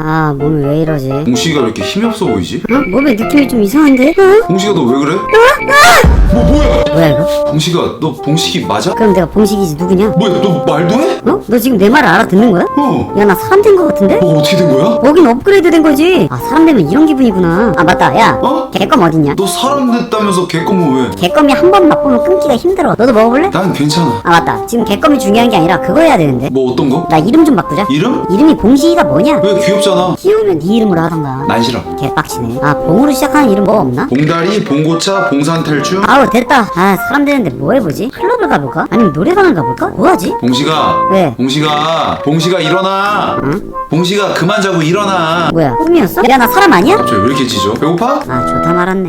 아, 몸이 왜 이러지? 봉식이가 왜 이렇게 힘이 없어 보이지? 어? 몸에 느낌이 좀 이상한데? 어? 봉식아 너 왜 그래? 뭐야? 뭐야 이거? 봉식아 너 봉식이 맞아? 그럼 내가 봉식이지 누구냐? 뭐야 너 말도 해? 어? 너 지금 내 말을 알아듣는 거야? 어. 야, 나 사람 된 거 같은데? 뭐 어떻게 된 거야? 거긴 업그레이드 된 거지. 아, 사람 되면 이런 기분이구나. 아, 맞다. 야, 어? 개껌 어딨냐? 너 사람 됐다면서 개껌은 왜? 개껌이 한 번 맛보면 끊기가 힘들어. 너도 먹어볼래? 난 괜찮아. 아, 맞다. 지금 개껌이 중요한 게 아니라 그거 해야 되는데. 뭐 어떤 거? 나 이름 좀 바꾸자. 이름? 이름이 봉식이가 뭐냐? 왜 귀엽잖아. 키우면 네 이름으로 하던가. 난 싫어. 개빡치네. 아, 봉으로 시작하는 이름 뭐 없나? 봉다리, 봉고차, 봉산탈주. 아우, 됐다. 아, 사람 되는데 뭐 해보지? 클럽을 가볼까? 아니면 노래방을 가볼까? 뭐하지? 봉식아. 왜? 봉식아 일어나. 응? 봉식아 그만 자고 일어나. 뭐야, 꿈이었어? 야, 나 사람 아니야? 갑자기 왜 이렇게 짖어? 배고파? 아, 좋다 말았네.